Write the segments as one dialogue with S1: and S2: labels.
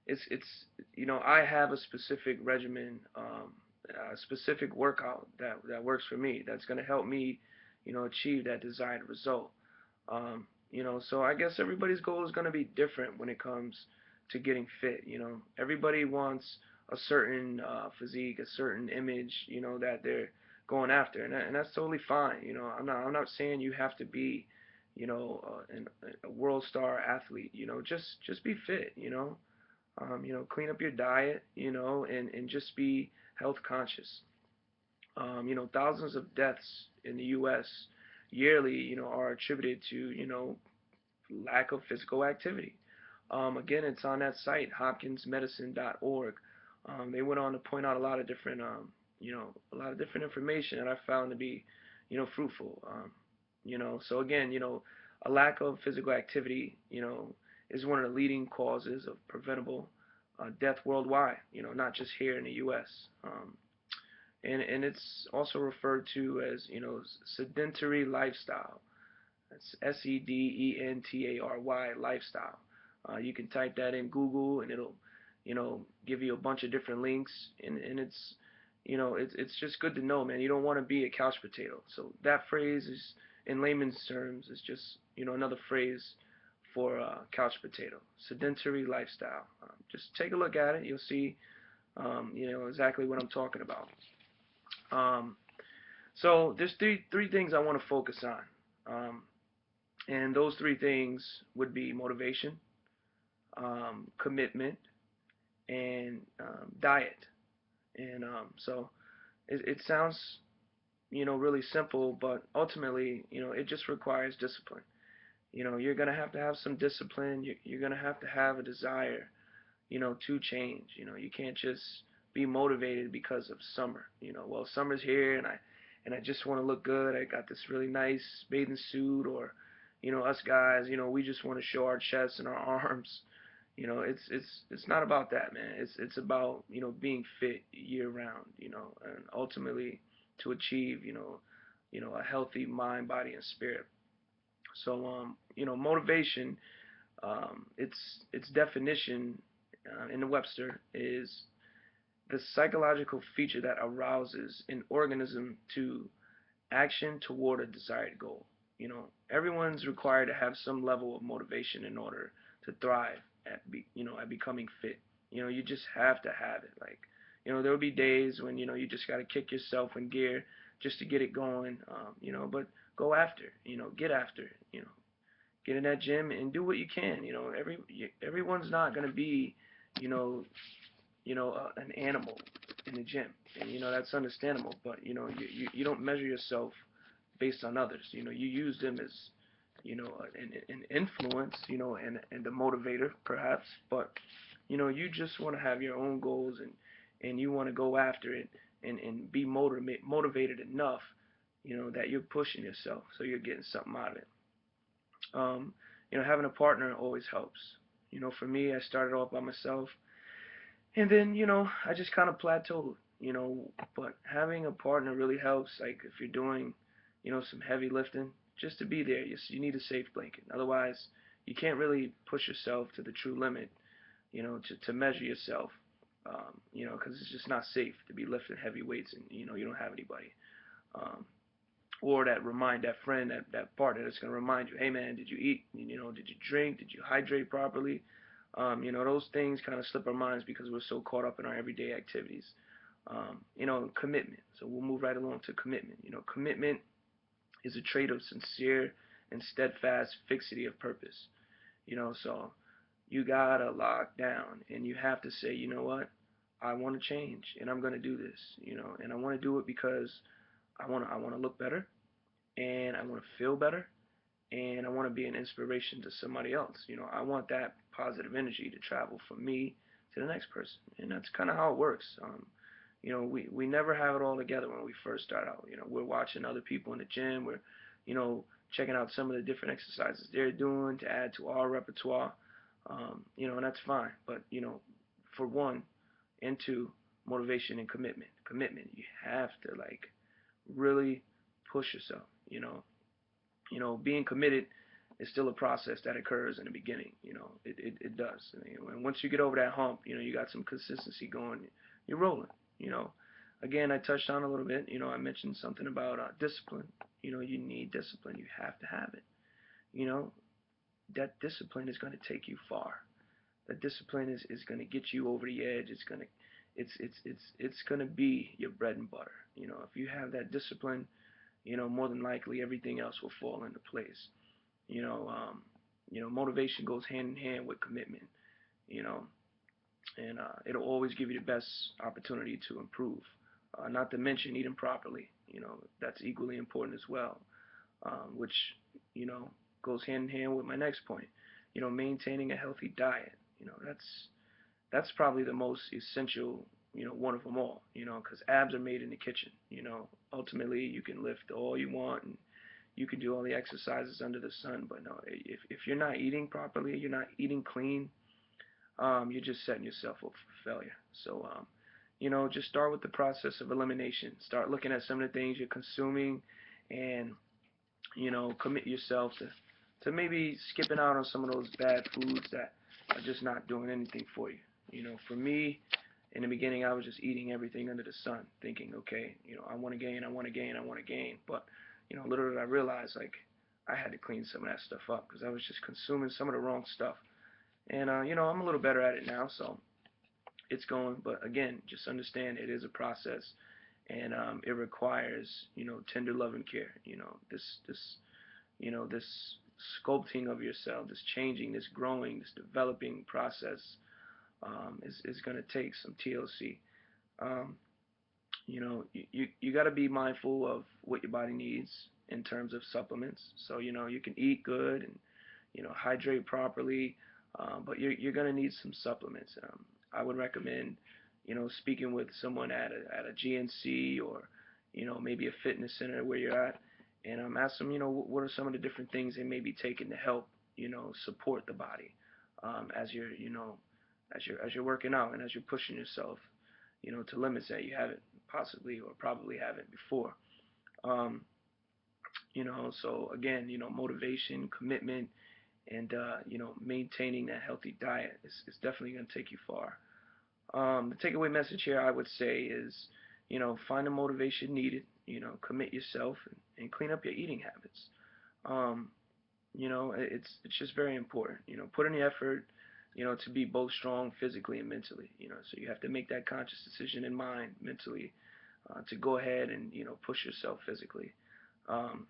S1: it's I have a specific regimen, a specific workout that works for me. That's gonna help me, achieve that desired result. So I guess everybody's goal is gonna be different when it comes to getting fit. Everybody wants a certain physique, a certain image, that they're going after, and that's totally fine. I'm not saying you have to be, a world star athlete. Just be fit. Clean up your diet, and just be health conscious. Thousands of deaths in the U.S. yearly, are attributed to, lack of physical activity. Again, it's on that site, hopkinsmedicine.org. They went on to point out a lot of different, a lot of different information that I found to be, fruitful. So again, a lack of physical activity, is one of the leading causes of preventable death worldwide. Not just here in the U.S. And it's also referred to as, sedentary lifestyle. That's SEDENTARY lifestyle. You can type that in Google and it'll, give you a bunch of different links. And it's just good to know, man. You don't want to be a couch potato. So that phrase is, in layman's terms, is just, another phrase for couch potato. Sedentary lifestyle. Just take a look at it. You'll see, exactly what I'm talking about. Um, so there's three things I want to focus on. And those three things would be motivation, commitment, and diet. And so it sounds, really simple, but ultimately, it just requires discipline. You're going to have some discipline. You're going to have a desire, to change. You can't just be motivated because of summer. Well, summer's here and I just want to look good. I got this really nice bathing suit, or us guys, we just want to show our chests and our arms. It's not about that, man. It's about, being fit year round, and ultimately to achieve, a healthy mind, body, and spirit. So, motivation, its definition in the Webster is the psychological feature that arouses an organism to action toward a desired goal. Everyone's required to have some level of motivation in order to thrive at becoming fit. You just have to have it. Like, there will be days when, you just got to kick yourself in gear just to get it going. But go after, get after, get in that gym and do what you can. Everyone's not going to be, you know, an animal in the gym, and that's understandable. But you don't measure yourself based on others. You use them as, an influence, and a motivator perhaps. But you just want to have your own goals, and you want to go after it, and be motivated enough, that you're pushing yourself, so you're getting something out of it. Having a partner always helps. For me, I started off by myself, and then, I just kind of plateaued, but having a partner really helps. Like if you're doing, some heavy lifting, just to be there. You need a safe blanket. Otherwise, you can't really push yourself to the true limit, to measure yourself, because it's just not safe to be lifting heavy weights and, you don't have anybody. Um, or that friend, that partner that's going to remind you, hey man, did you eat? Did you drink? Did you hydrate properly? Those things kind of slip our minds because we're so caught up in our everyday activities. Commitment. So we'll move right along to commitment. Commitment is a trait of sincere and steadfast fixity of purpose. So you gotta lock down and you have to say, you know what, I want to change and I'm gonna do this. And I want to do it because I want to look better and I want to feel better and I want to be an inspiration to somebody else. I want that positive energy to travel from me to the next person, and that's kind of how it works. We never have it all together when we first start out. We're watching other people in the gym. We're, checking out some of the different exercises they're doing to add to our repertoire. And that's fine. But for one, and two, motivation and commitment. Commitment. You have to really push yourself. Being committed it's still a process that occurs in the beginning. It does. And once you get over that hump, you got some consistency going. You're rolling. You know, again, I touched on a little bit. I mentioned something about discipline. You need discipline. You have to have it. You know, that discipline is going to take you far. That discipline is going to get you over the edge. It's going to be your bread and butter. If you have that discipline, more than likely everything else will fall into place. You know, um, motivation goes hand in hand with commitment. You know, and it'll always give you the best opportunity to improve. Not to mention eating properly. That's equally important as well, which you know goes hand in hand with my next point. Maintaining a healthy diet. That's probably the most essential. One of them all. Because abs are made in the kitchen. Ultimately you can lift all you want and you can do all the exercises under the sun, but no, if you're not eating properly, you're not eating clean, you're just setting yourself up for failure. So, just start with the process of elimination. Start looking at some of the things you're consuming, and commit yourself to maybe skipping out on some of those bad foods that are just not doing anything for you. For me, in the beginning, I was just eating everything under the sun, thinking, okay, I want to gain, I want to gain, I want to gain, but little did I realize, like, I had to clean some of that stuff up because I was just consuming some of the wrong stuff. And I'm a little better at it now, so it's going. But again, just understand it is a process, and it requires tender love and care. This sculpting of yourself, this changing, this growing, this developing process is going to take some TLC. Um, you got to be mindful of what your body needs in terms of supplements. So you can eat good and hydrate properly, but you're gonna need some supplements. I would recommend speaking with someone at a GNC, or maybe a fitness center where you're at, and ask them what are some of the different things they may be taking to help support the body as you're working out and as you're pushing yourself to limits that you haven't possibly or probably haven't before. Um, so again, motivation, commitment, and maintaining that healthy diet is definitely going to take you far. The takeaway message here, I would say, is find the motivation needed. Commit yourself, and clean up your eating habits. Um, it's just very important. Put in the effort. To be both strong physically and mentally. So you have to make that conscious decision in mind mentally to go ahead and push yourself physically. Um,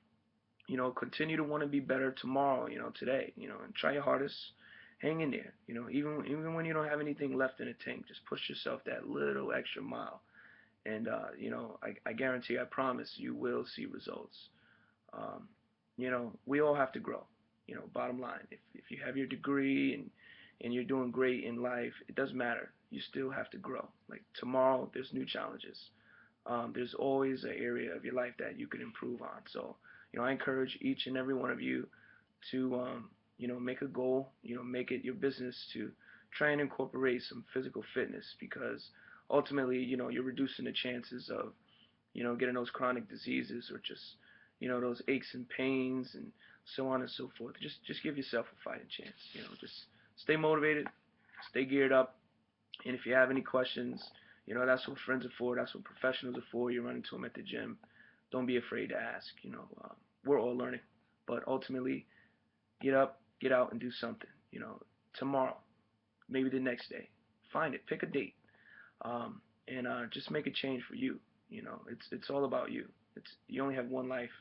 S1: continue to want to be better tomorrow. Today. And try your hardest. Hang in there. Even when you don't have anything left in the tank, just push yourself that little extra mile. And I guarantee, I promise, you will see results. Um, we all have to grow. Bottom line, if you have your degree and you're doing great in life, it doesn't matter. You still have to grow. Like tomorrow, there's new challenges. There's always an area of your life that you can improve on. So, I encourage each and every one of you to, make a goal, make it your business to try and incorporate some physical fitness, because ultimately, you're reducing the chances of, getting those chronic diseases, or just, those aches and pains and so on and so forth. Just give yourself a fighting chance. Just stay motivated, stay geared up, and if you have any questions, that's what friends are for. That's what professionals are for. You run into them at the gym. Don't be afraid to ask. We're all learning, but ultimately, get up, get out, and do something. Tomorrow, maybe the next day, find it, pick a date, and just make a change for you. It's all about you. You only have one life.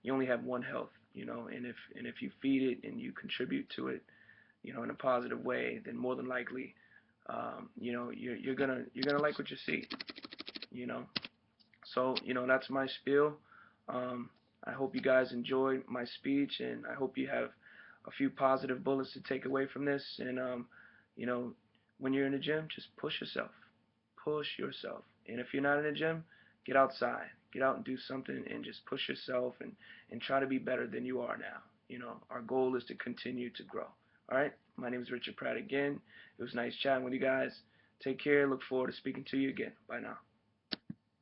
S1: You only have one health. And if you feed it and you contribute to it, in a positive way, then more than likely, you're gonna like what you see. You know. So that's my spiel. I hope you guys enjoyed my speech, and I hope you have a few positive bullets to take away from this. And you know, when you're in the gym, just push yourself. And if you're not in the gym, get outside, get out and do something, and just push yourself, and try to be better than you are now. Our goal is to continue to grow. All right. My name is Richard Pratt again. It was nice chatting with you guys. Take care. Look forward to speaking to you again. Bye now.